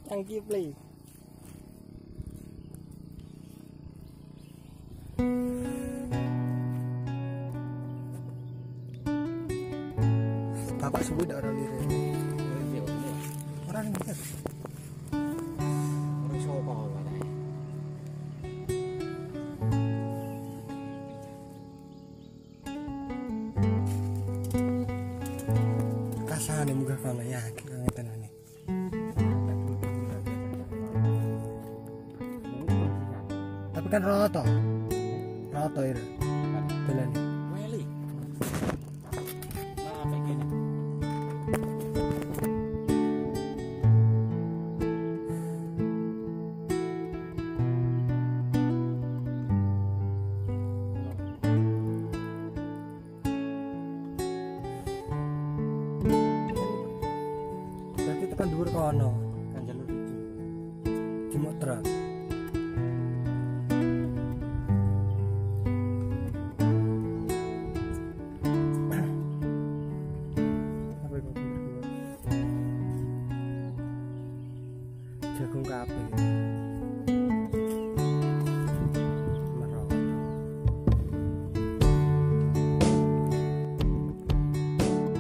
Tangki play. Bapak subuh dak orang lire. Orang ini. Orang sopo wae. Kasane muga kana ya ngeten ini. Tapi kan roto. Roto itu. Belan. Weli. Nah, apa gini? Berarti tekan dhuwur kono. Kan jalur itu. Jumuk truk. Apa itu? Jagung kabeh. Merot.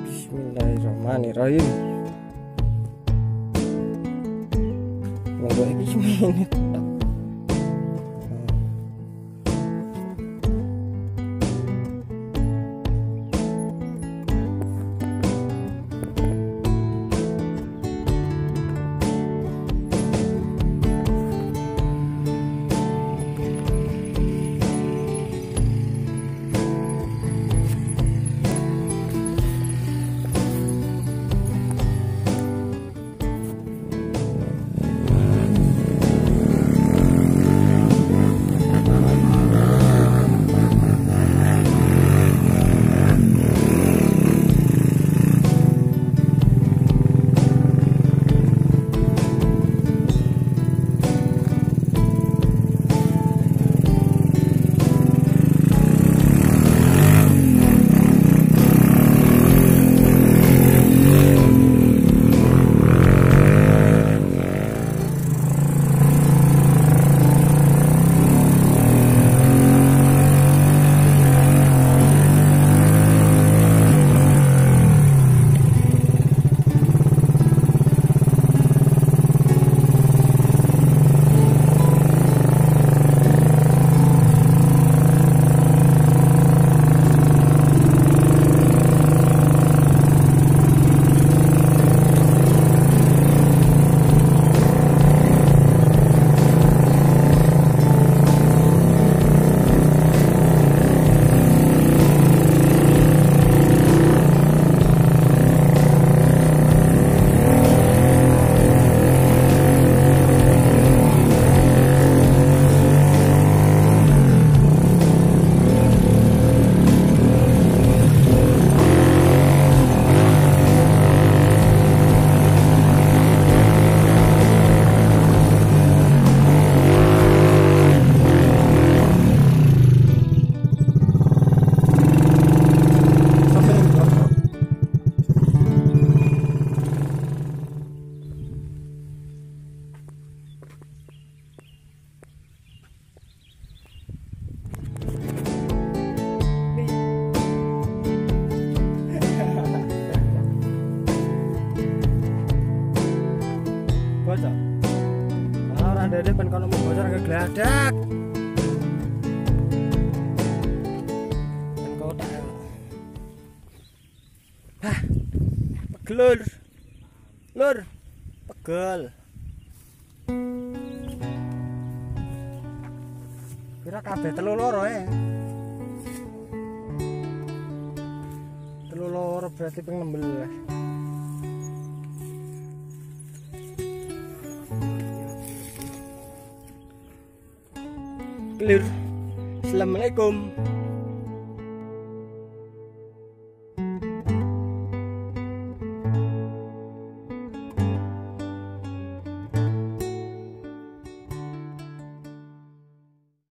Bismillahirrahmanirrahim. Monggo iki semenit. Bocor. Kalau orang dede kan kalau mau bocor ke geladak. Kan kau tak. Hah. Pegel. Lur. Pegel. Kira kabeh telu loro Telu loro berarti ping 16. Clear. Assalamualaikum.